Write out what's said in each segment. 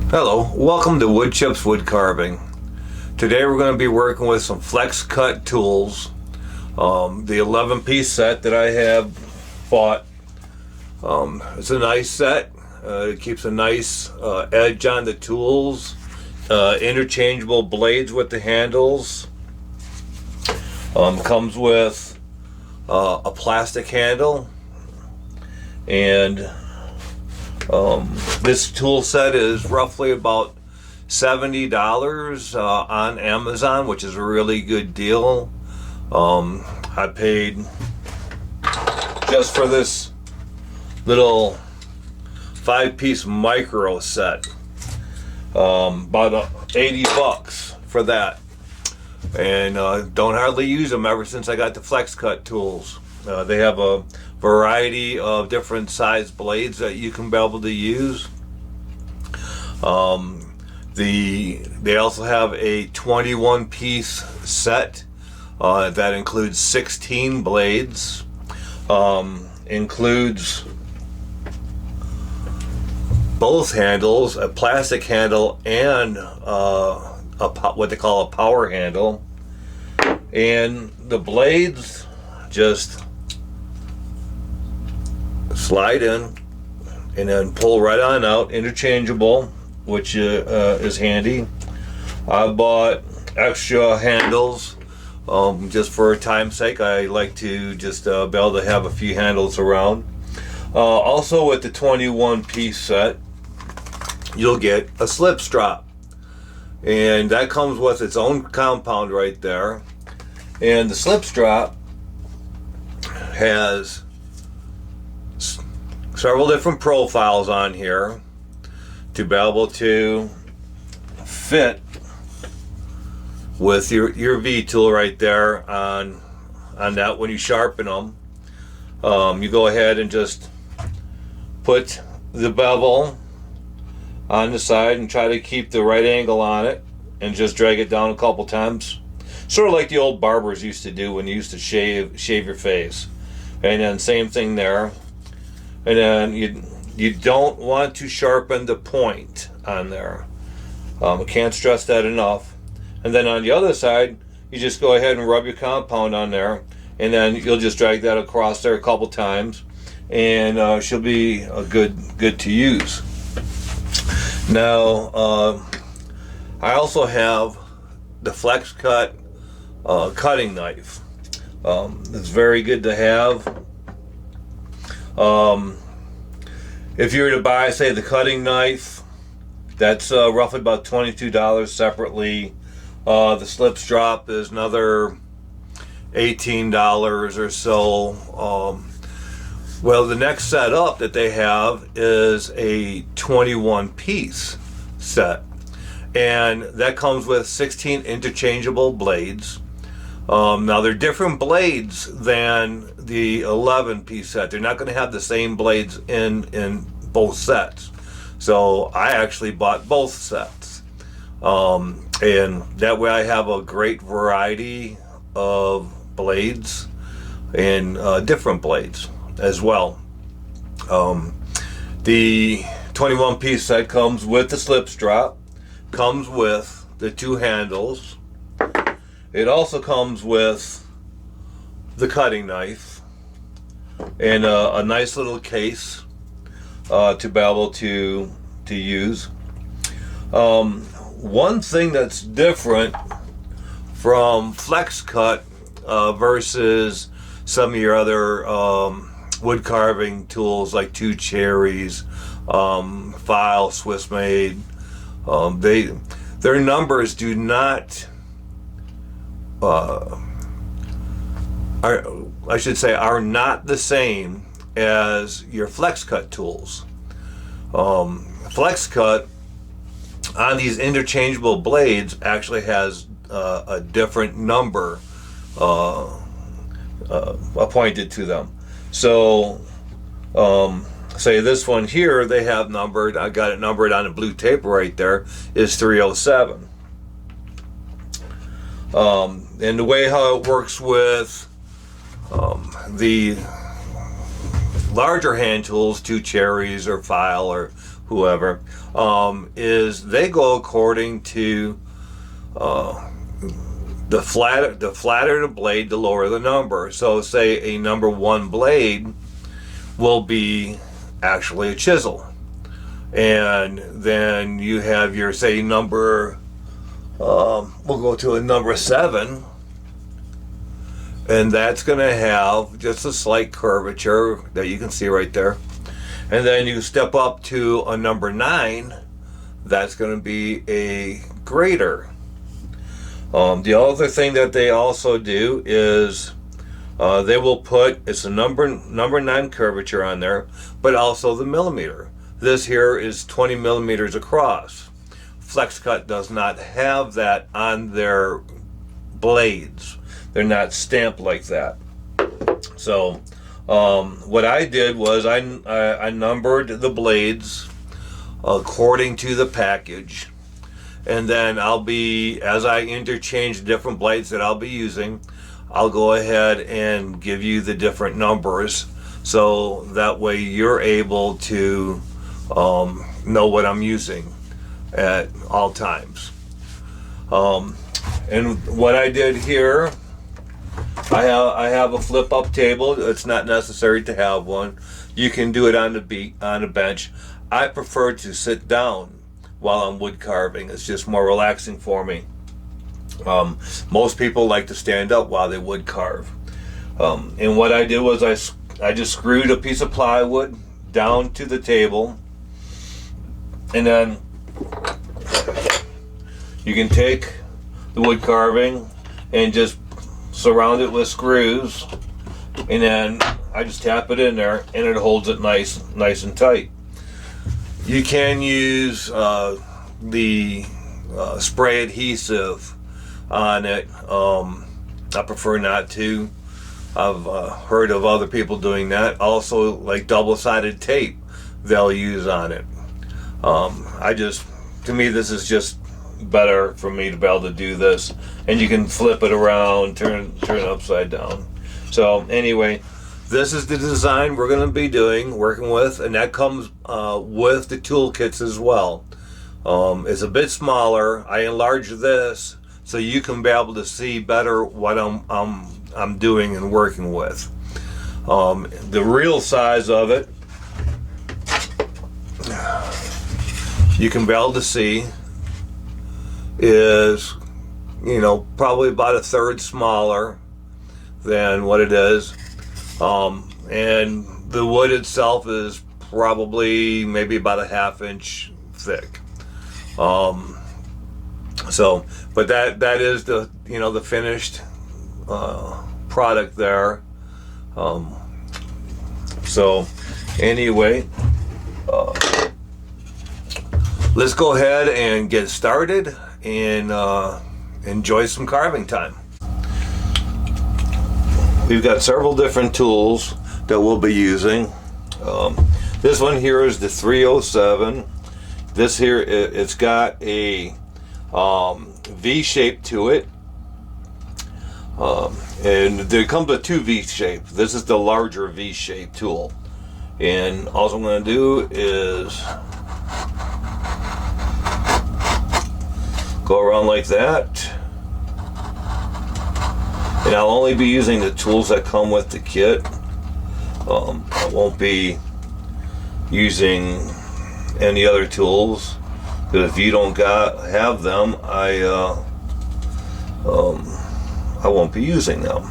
Hello, welcome to Wood Chips Wood Carving. Today we're going to be working with some flex cut tools. The 11-piece set that I have bought. It's a nice set. It keeps a nice edge on the tools. Interchangeable blades with the handles. Comes with a plastic handle, and this tool set is roughly about $70 on Amazon, which is a really good deal. I paid just for this little 5-piece micro set about 80 bucks for that, and don't hardly use them ever since I got the flex cut tools. They have a variety of different size blades that you can be able to use. They also have a 21-piece set that includes 16 blades. Includes both handles, a plastic handle and what they call a power handle. And the blades just slide in and then pull right on out, interchangeable, which is handy. I bought extra handles just for time's sake. I like to just be able to have a few handles around. Also with the 21-piece set, you'll get a slip strap, and that comes with its own compound right there. And the slip strap has several different profiles on here to be able to fit with your V tool right there on that. When you sharpen them, you go ahead and just put the bevel on the side and try to keep the right angle on it, and just drag it down a couple times, sort of like the old barbers used to do when you used to shave your face. And then same thing there. And then you don't want to sharpen the point on there. I can't stress that enough. And then on the other side, you just go ahead and rub your compound on there, and then you'll just drag that across there a couple times, and she'll be good to use. Now, I also have the Flex Cut cutting knife. It's very good to have. If you were to buy, say, the cutting knife, that's roughly about $22 separately. The slip strap is another $18 or so. Well, the next set up that they have is a 21-piece set, and that comes with 16 interchangeable blades. Now, they're different blades than the 11-piece set. They're not going to have the same blades in both sets. So I actually bought both sets. And that way I have a great variety of blades and different blades as well. The 21-piece set comes with the slip strap, comes with the two handles. It also comes with the cutting knife and a nice little case to be able to use. One thing that's different from Flex Cut versus some of your other wood carving tools like Two Cherries, File, Swiss Made, their numbers do not are not the same as your Flex Cut tools. Flex Cut on these interchangeable blades actually has a different number appointed to them. So say this one here, they have numbered, I got it numbered on a blue tape right there, is 307. And the way how it works with the larger hand tools, Two Cherries or File or whoever, is they go according to the flatter the blade, the lower the number. So say a number 1 blade will be actually a chisel, and then you have your, say, number, we'll go to a number 7, and that's going to have just a slight curvature that you can see right there. And then you step up to a number 9, that's going to be a grater. The other thing that they also do is they will put, it's a number 9 curvature on there, but also the millimeter. This here is 20 millimeters across. FlexCut does not have that on their blades. They're not stamped like that. So what I did was I numbered the blades according to the package. And then I'll be, as I interchange different blades that I'll be using, I'll go ahead and give you the different numbers, so that way you're able to know what I'm using at all times. And what I did here, I have a flip up table. It's not necessary to have one. You can do it on the bench. I prefer to sit down while I'm wood carving. It's just more relaxing for me. Most people like to stand up while they wood carve. And what I did was I just screwed a piece of plywood down to the table, and then you can take the wood carving and just surround it with screws, and then I just tap it in there and it holds it nice and tight. You can use the spray adhesive on it. I prefer not to. I've heard of other people doing that. Also, like double-sided tape they'll use on it. To me, this is just better for me to be able to do this. And you can flip it around, turn it upside down. So anyway, this is the design we're going to be working with, and that comes with the toolkits as well. It's a bit smaller. I enlarged this so you can be able to see better what I'm doing and working with. The real size of it, you can be able to see, is, probably about a third smaller than what it is. And the wood itself is probably maybe about a 1/2 inch thick. But that is the the finished product there. So anyway, let's go ahead and get started and enjoy some carving time. We've got several different tools that we'll be using. This one here is the 307. This here, it's got a V shape to it, and there comes with 2 V shapes. This is the larger V shape tool, and all I'm going to do is go around like that. And I'll only be using the tools that come with the kit. I won't be using any other tools, because if you don't have them, I won't be using them.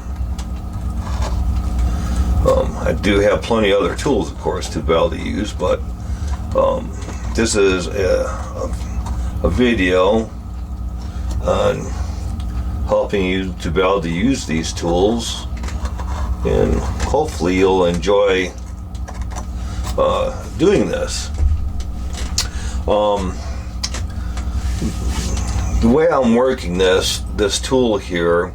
I do have plenty of other tools, of course, to be able to use, but this is a video on helping you to be able to use these tools, and hopefully you'll enjoy doing this. The way I'm working this tool here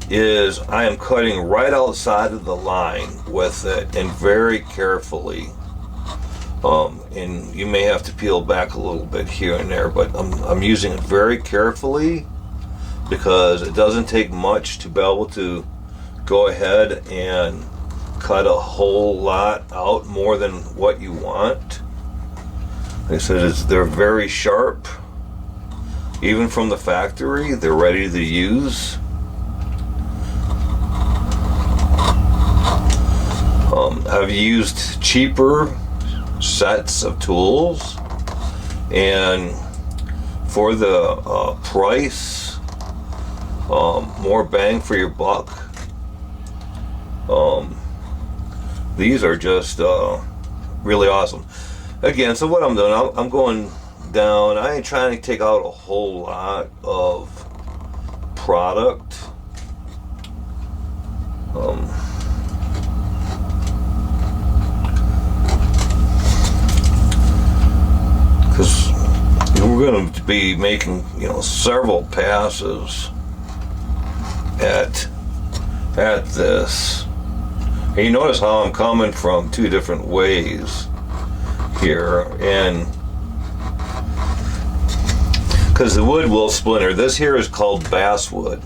is I am cutting right outside of the line with it, and very carefully. And you may have to peel back a little bit here and there, but I'm using it very carefully, because it doesn't take much to be able to go ahead and cut a whole lot out, more than what you want. They said they're very sharp, even from the factory. They're ready to use. I've used cheaper sets of tools, and for the price, more bang for your buck. These are just really awesome. Again, so what I'm doing, I'm going down. I ain't trying to take out a whole lot of product. Because we're going to be making, several passes at this. And you notice how I'm coming from two different ways here, and because the wood will splinter. This here is called basswood,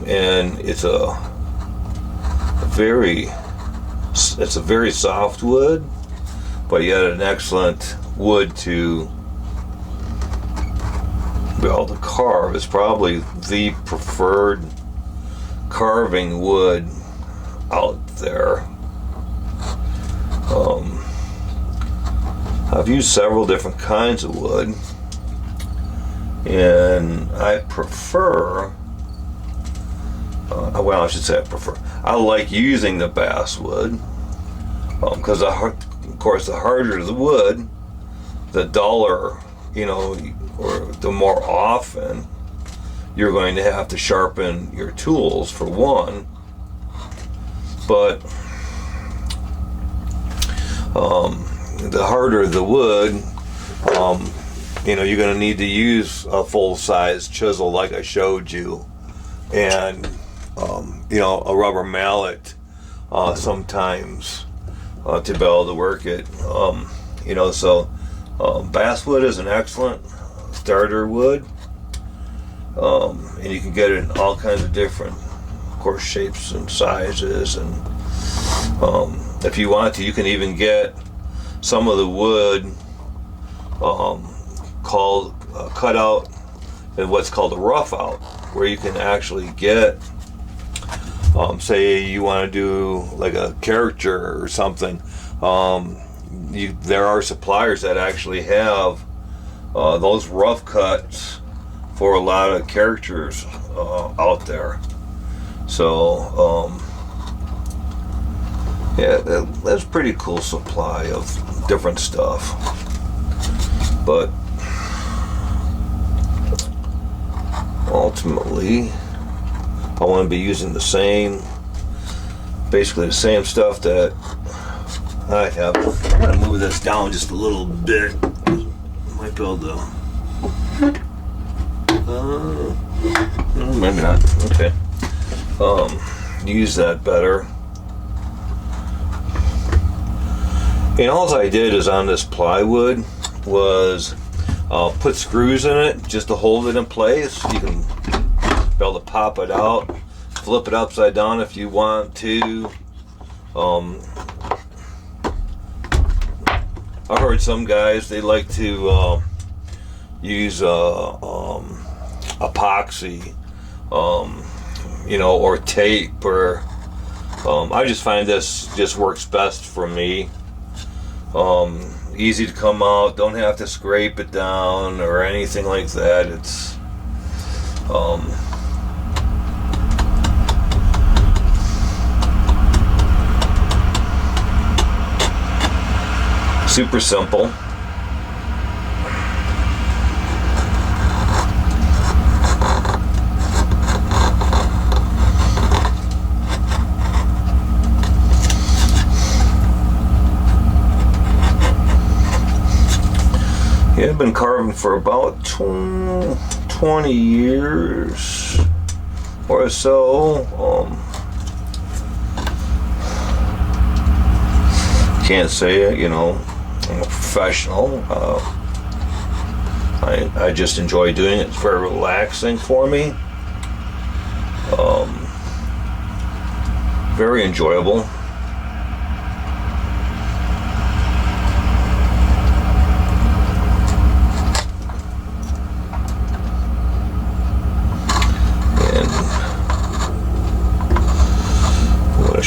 and it's a very soft wood, but yet an excellent wood to be able to carve. It's probably the preferred carving wood out there. I've used several different kinds of wood, and I prefer, I like using the basswood, because of course the harder the wood, the duller, or the more often you're going to have to sharpen your tools, for one. But the harder the wood, you're going to need to use a full-size chisel like I showed you, and a rubber mallet sometimes to be able to work it. So basswood is an excellent starter wood, and you can get it in all kinds of different, of course, shapes and sizes, and if you want to, you can even get some of the wood called cut out in what's called a rough out, where you can actually get, say you want to do like a caricature or something. There are suppliers that actually have those rough cuts for a lot of caricatures out there. So that's a pretty cool supply of different stuff. But ultimately, I want to be using basically the same stuff that I have. I'm going to move this down just a little bit. Might be able to. Maybe not. Okay. Use that better. And all I did is on this plywood was put screws in it just to hold it in place. You can be able to pop it out, flip it upside down if you want to. I've heard some guys, they like to use epoxy, or tape, or I just find this just works best for me. Easy to come out, don't have to scrape it down or anything like that. It's super simple. Yeah, I've been carving for about 20 years or so. Can't say it, I'm a professional. I just enjoy doing it. It's very relaxing for me. Very enjoyable.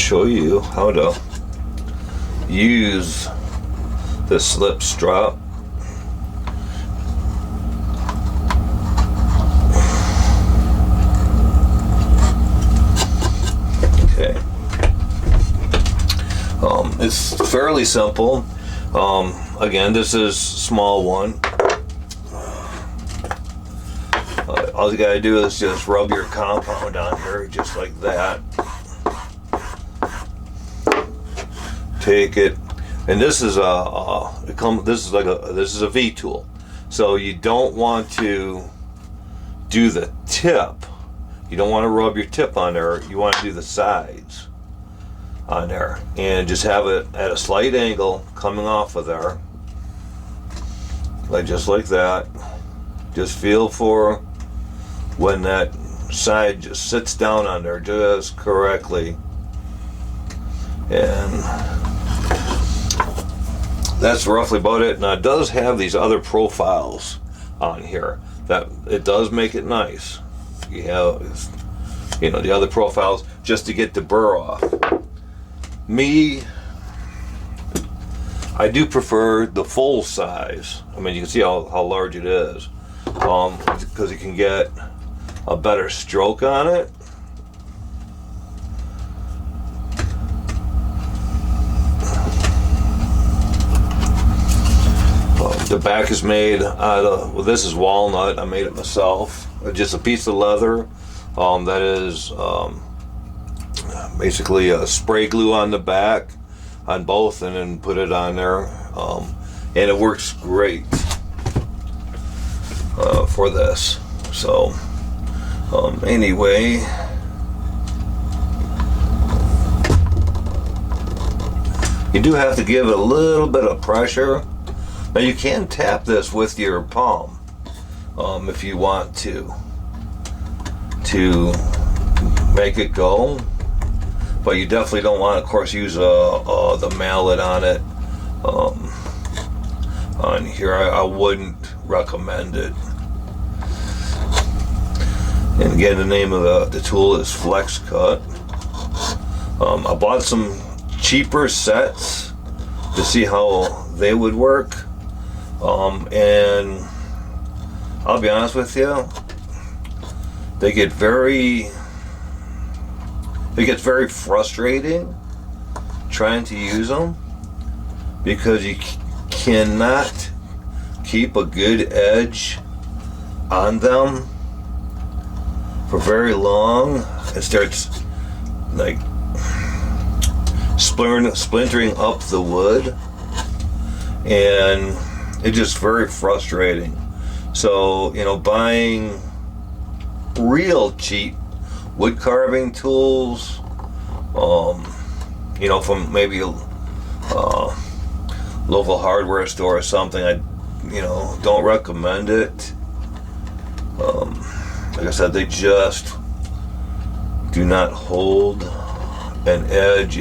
show you how to use the slip strap. Okay. It's fairly simple. Again, this is small one. All you gotta do is just rub your compound on here, just like that. Take it, and this is this is a V tool, so you don't want to do the tip. You don't want to rub your tip on there. You want to do the sides on there, and just have it at a slight angle coming off of there, just like that. Just feel for when that side just sits down on there just correctly, and that's roughly about it. Now it does have these other profiles on here that it does make it nice. You have, the other profiles just to get the burr off. Me, I do prefer the full size. I mean, you can see how large it is, because you can get a better stroke on it. The back is made out of, well, this is walnut. I made it myself. Just a piece of leather that is basically a spray glue on the back on both, and then put it on there, and it works great for this. So anyway, you do have to give it a little bit of pressure. Now you can tap this with your palm if you want to make it go, but you definitely don't want to, of course, use the mallet on it. On here, I wouldn't recommend it. And again, the name of the tool is Flex Cut. I bought some cheaper sets to see how they would work. And I'll be honest with you, it gets very frustrating trying to use them, because you cannot keep a good edge on them for very long. It starts like splintering up the wood, and it's just very frustrating. So, buying real cheap wood carving tools, from maybe a local hardware store or something, I don't recommend it. Like I said, they just do not hold an edge.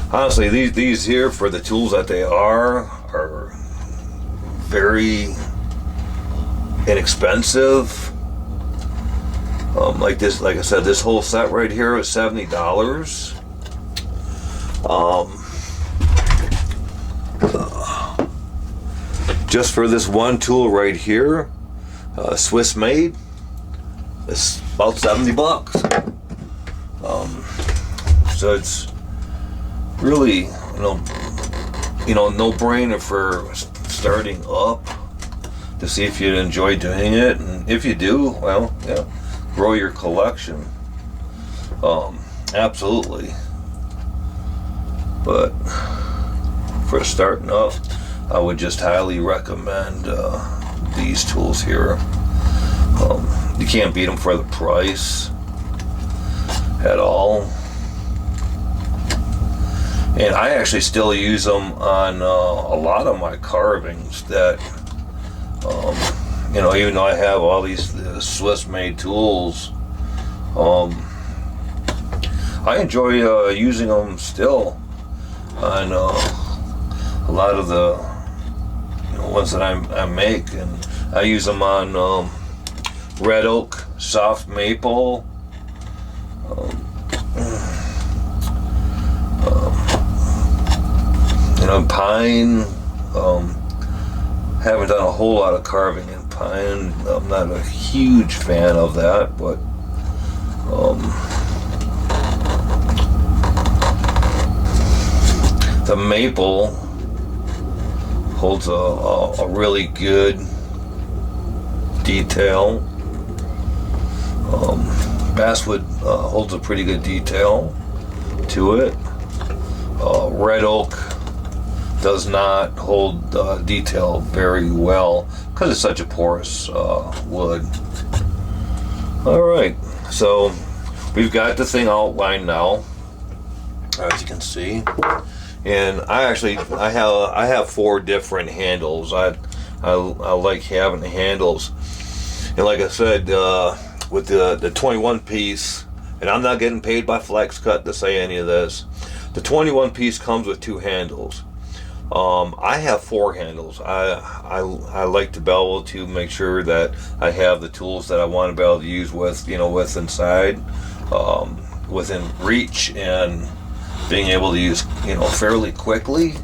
Honestly, these here, for the tools that they are very inexpensive. Like I said, this whole set right here is $70. Just for this one tool right here, Swiss made, it's about $70. So it's really, no brainer for starting up, to see if you'd enjoy doing it. And if you do, well, grow your collection. Absolutely. But for starting up, I would just highly recommend these tools here. You can't beat them for the price at all. And I actually still use them on a lot of my carvings that, even though I have all these Swiss-made tools, I enjoy using them still on a lot of the ones that I make. And I use them on red oak, soft maple, pine. Haven't done a whole lot of carving in pine. I'm not a huge fan of that, but the maple holds a really good detail. Basswood holds a pretty good detail to it. Red oak does not hold detail very well because it's such a porous wood. Alright, so we've got the thing outlined now, as you can see. And I have 4 different handles. I like having the handles. And like I said, with the 21 piece, and I'm not getting paid by FlexCut to say any of this, the 21 piece comes with 2 handles. I have 4 handles. I like to be able to make sure that I have the tools that I want to be able to use with inside, within reach, and being able to use fairly quickly.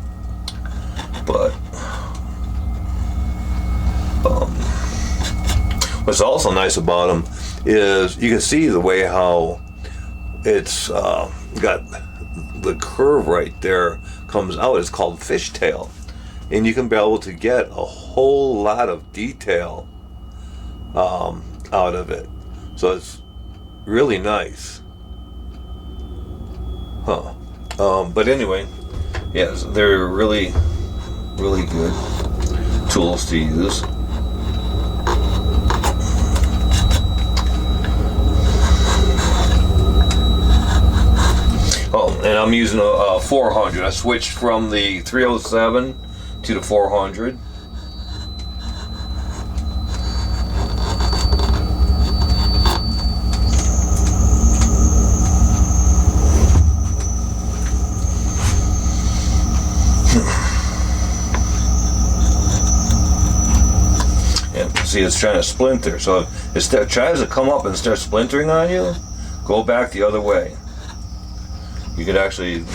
But what's also nice about them is you can see the way how it's got the curve right there comes out. It's called fishtail, and you can be able to get a whole lot of detail out of it. So it's really nice, but anyway, yes, they're really good tools to use. And I'm using a 400. I switched from the 307 to the 400. And see, it's trying to splinter. So if it tries to come up and start splintering on you, go back the other way. You could actually,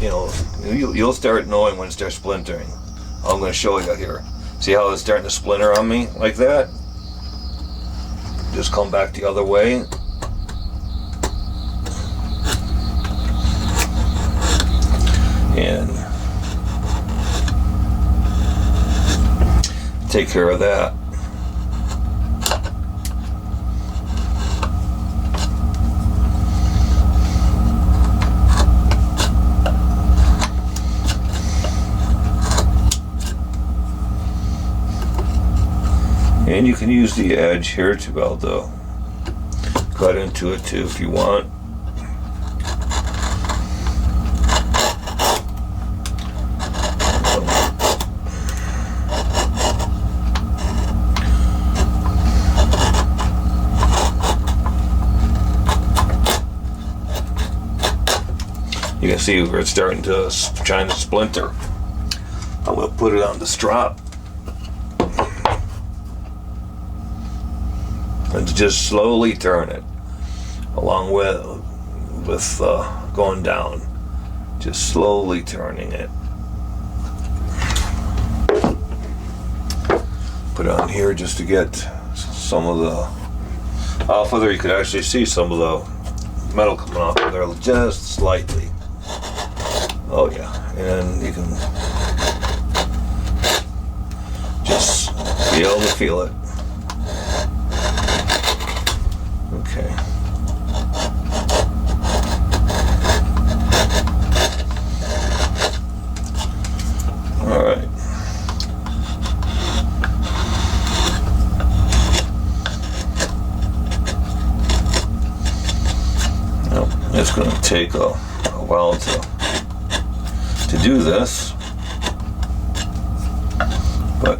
you'll start knowing when it starts splintering. I'm going to show you here. See how it's starting to splinter on me like that? Just come back the other way. And take care of that. And you can use the edge here to be able to cut into it too if you want. You can see where it's starting to trying to splinter. I'm going to put it on the strop. And just slowly turn it along with going down, just slowly turning it. Put it on here just to get some of the off of there. You could actually see some of the metal coming off of there just slightly. Oh yeah, and you can just be able to feel it. Okay. All right. Well, it's going to take a while to do this, but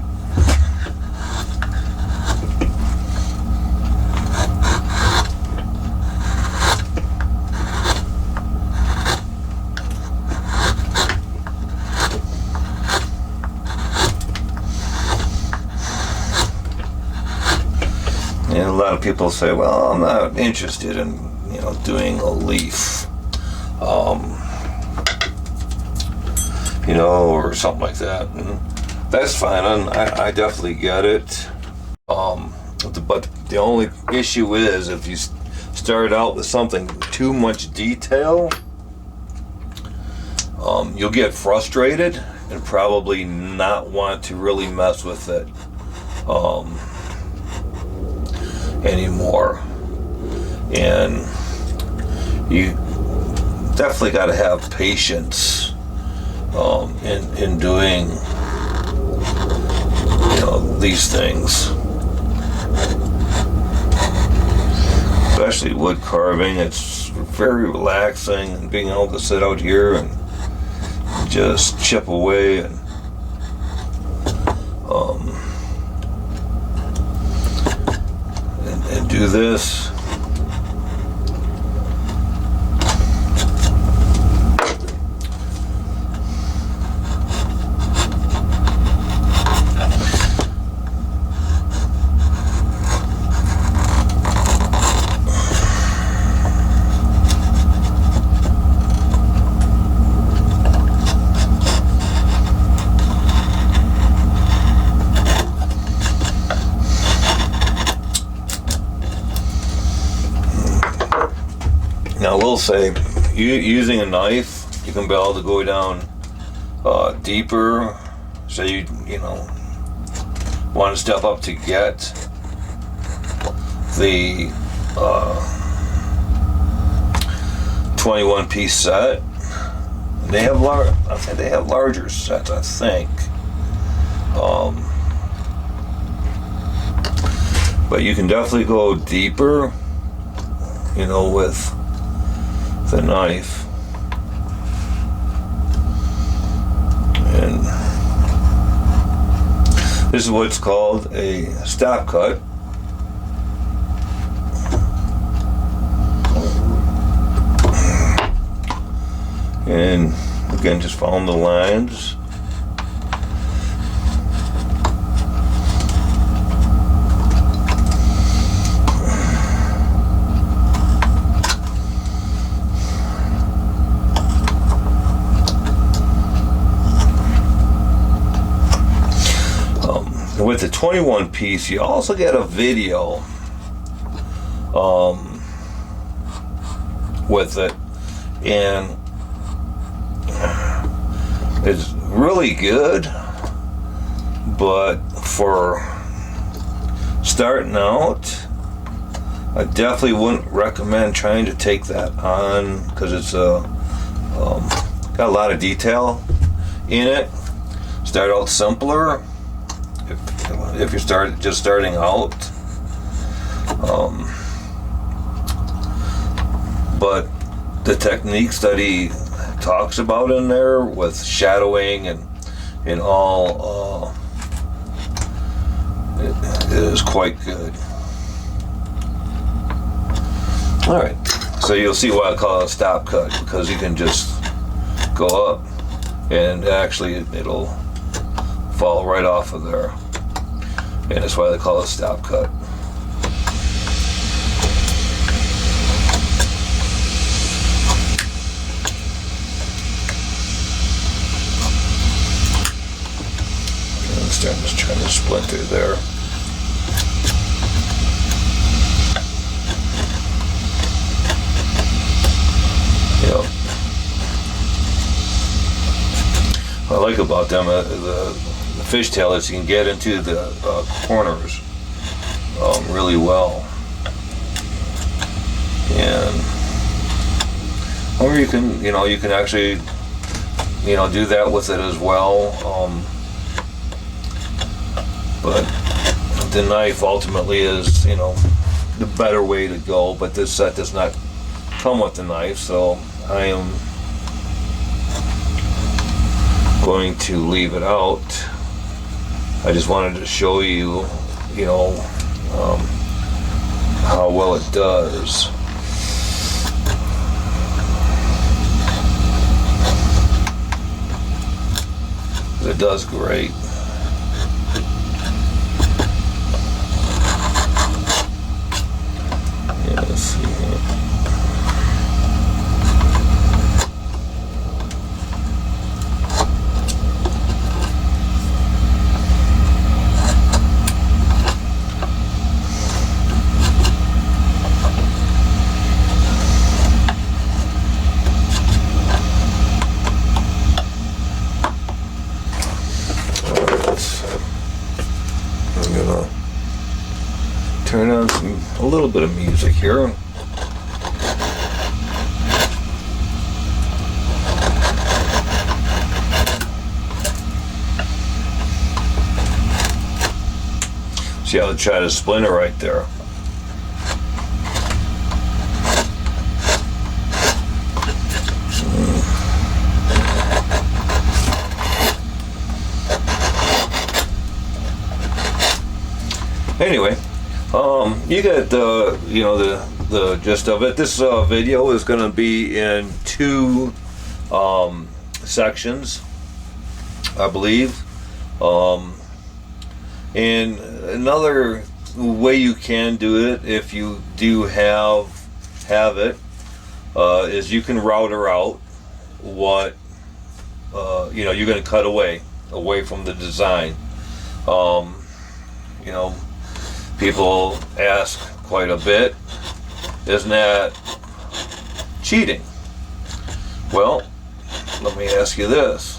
and a lot of people say, well, I'm not interested in, doing a leaf. or something like that. And that's fine. I definitely get it. But the only issue is if you start out with something too much detail, you'll get frustrated and probably not want to really mess with it anymore. And you definitely got to have patience in doing these things, especially wood carving. It's very relaxing, and being able to sit out here and just chip away and do this. Now, I will say, using a knife, you can be able to go down deeper. So you want to step up to get the 21-piece set. They have larger sets, I think. But you can definitely go deeper, with the knife. And this is what's called a stop cut. And again, just follow the lines. With the 21 piece, you also get a video with it, and it's really good. But for starting out, I definitely wouldn't recommend trying to take that on, because it's got a lot of detail in it. Start out simpler if you're just starting out, but the techniques that he talks about in there with shadowing and all it is quite good. All right, so you'll see why I call it a stop cut, because you can just go up and actually it'll fall right off of there. And that's why they call it a stop cut. And it's just trying to splinter there. What I like about them, the fishtail, is you can get into the corners really well, and or you can actually do that with it as well. But the knife ultimately is the better way to go. But this set does not come with the knife, so I am going to leave it out. I just wanted to show you, how well it does. It does great. Yeah, let's see here. gonna turn on a little bit of music here. See how I try to splinter right there. Anyway, you get the gist of it. This video is going to be in two sections, I believe. And another way you can do it, if you do have it, is you can router out what you're going to cut away from the design. People ask quite a bit, isn't that cheating? Well, let me ask you this.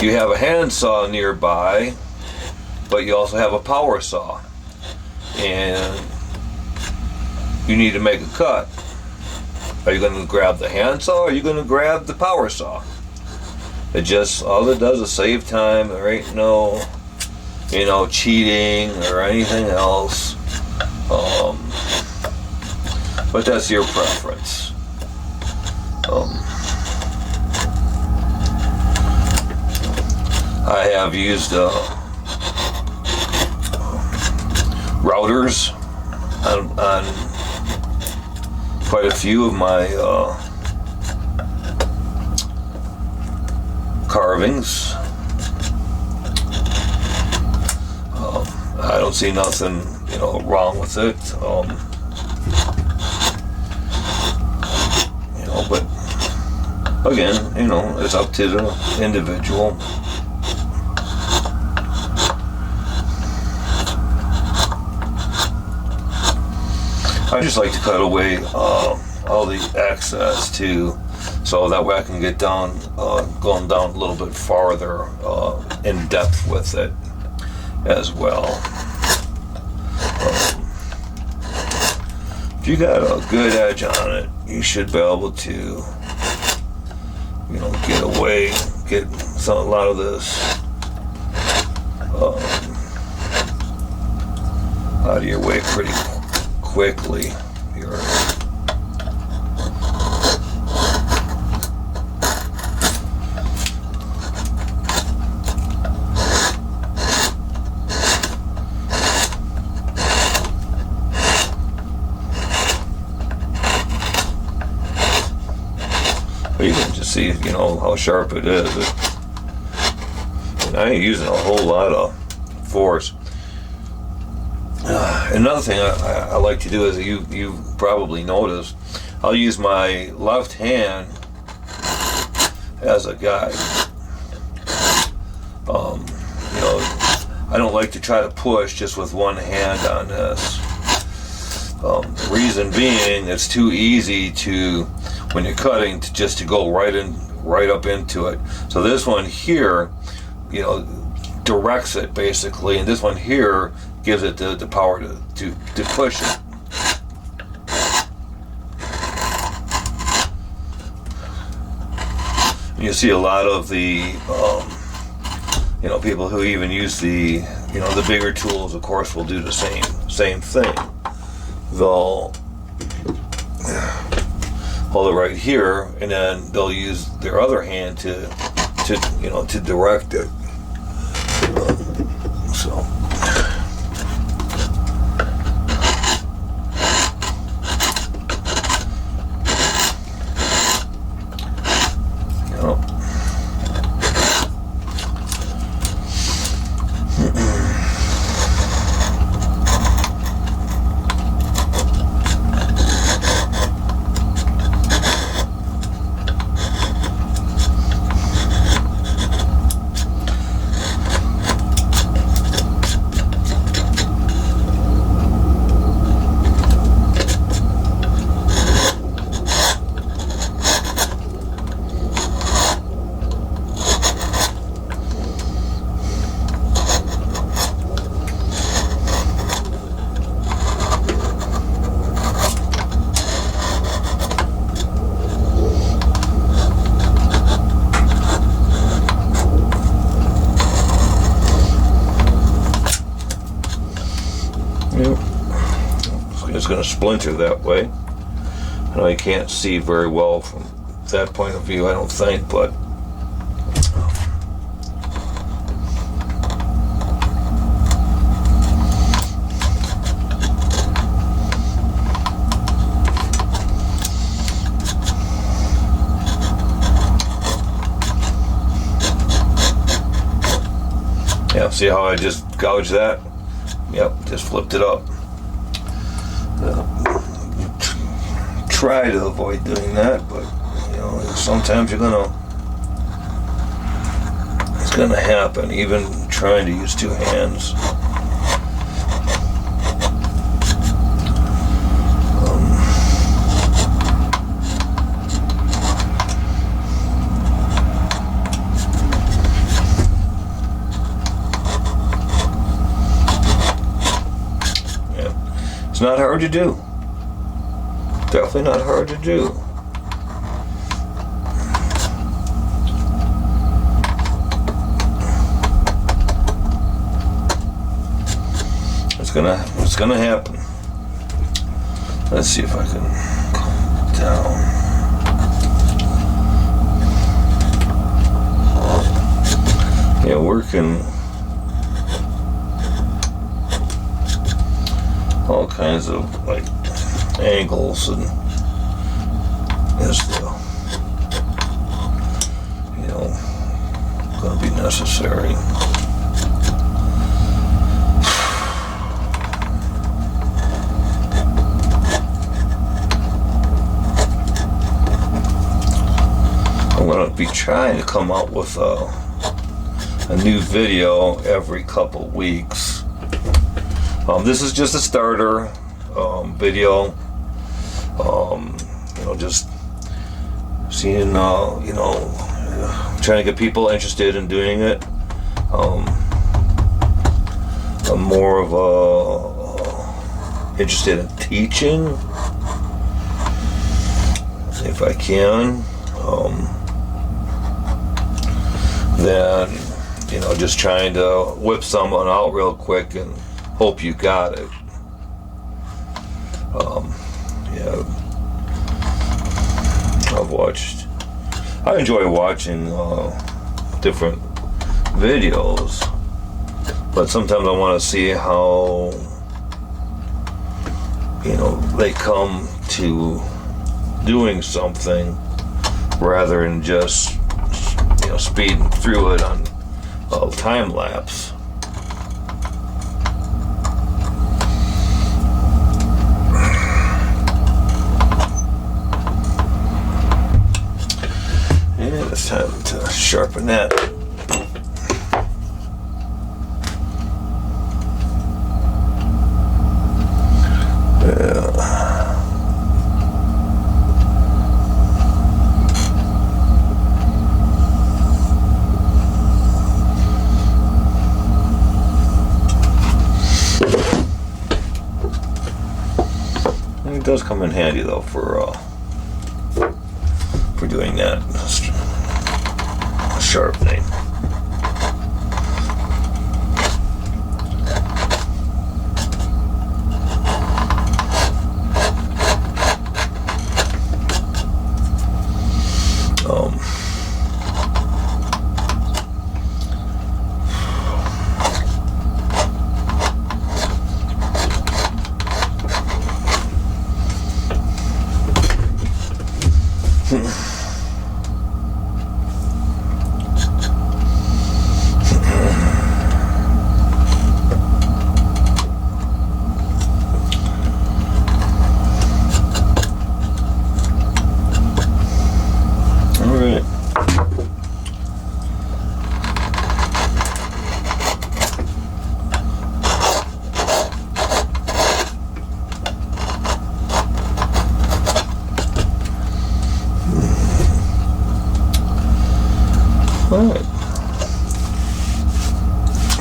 You have a handsaw nearby, but you also have a power saw, and you need to make a cut. Are you going to grab the handsaw, or are you going to grab the power saw? All it does is save time. There ain't no cheating or anything else. But that's your preference. I have used routers on quite a few of my carvings. I don't see nothing, wrong with it. But again, it's up to the individual. I just like to cut away all the excess too, so that way I can get down, going down a little bit farther in depth with it as well. If you got a good edge on it, you should be able to, get a lot of this out of your way pretty quickly. You can just see, how sharp it is. I ain't using a whole lot of force. Another thing I like to do is, you probably noticed, I'll use my left hand as a guide. I don't like to try to push just with one hand on this. Reason being, it's too easy to, when you're cutting, to go right up into it. So this one here, directs it basically, and this one here gives it the power to push it. You see a lot of the people who even use the bigger tools, of course, will do the same thing. They'll hold it right here, and then they'll use their other hand to direct it. So. going to splinter that way. I know you can't see very well from that point of view, I don't think, but yeah, see how I just gouged that? Yep, just flipped it up. Try to avoid doing that, but you know, sometimes it's gonna happen, even trying to use two hands. It's not hard to do. Definitely not hard to do. It's gonna happen. Let's see if I can calm it down. Yeah, working all kinds of like angles and is going to be necessary. I'm going to be trying to come out with a new video every couple weeks. This is just a starter video. Just seeing, trying to get people interested in doing it. I'm more of interested in teaching, if I can. Then, just trying to whip someone out real quick and hope you got it. I enjoy watching different videos, but sometimes I want to see how they come to doing something rather than just speeding through it on time lapse. It's time to sharpen that. It does come in handy though for doing that. Sharpening. Alright.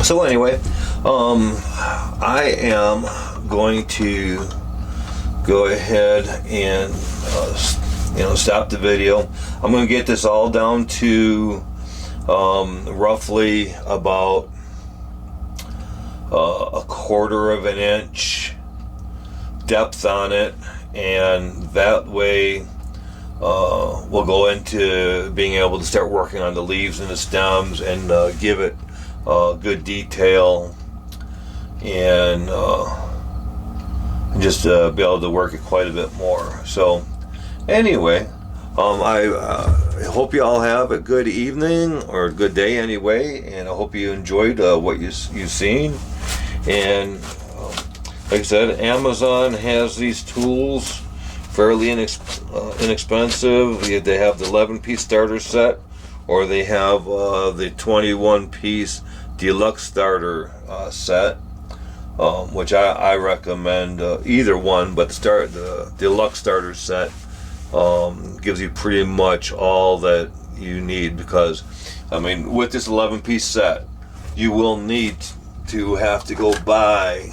So anyway, I am going to go ahead and stop the video. I'm going to get this all down to roughly about a 1/4 of an inch depth on it, and that way we'll go into being able to start working on the leaves and the stems and give it good detail, and just be able to work it quite a bit more. So anyway, I hope you all have a good evening or a good day anyway, and I hope you enjoyed what you've seen. And like I said, Amazon has these tools, fairly inexpensive. They have the 11-piece starter set, or they have the 21-piece deluxe starter set, which I recommend either one, but the deluxe starter set gives you pretty much all that you need, because I mean, with this 11-piece set, you will need to have to go buy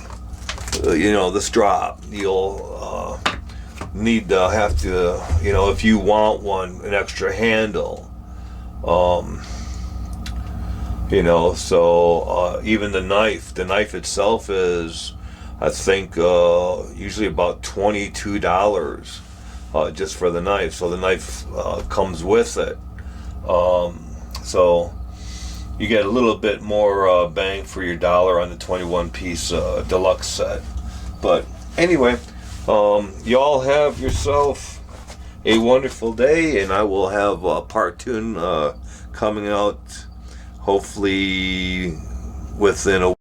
the strop. You'll need to have to, if you want an extra handle, so even the knife itself is, I think, usually about $22 just for the knife. So the knife comes with it, so you get a little bit more bang for your dollar on the 21-piece deluxe set. But anyway, you all have yourself a wonderful day, and I will have part 2 coming out hopefully within a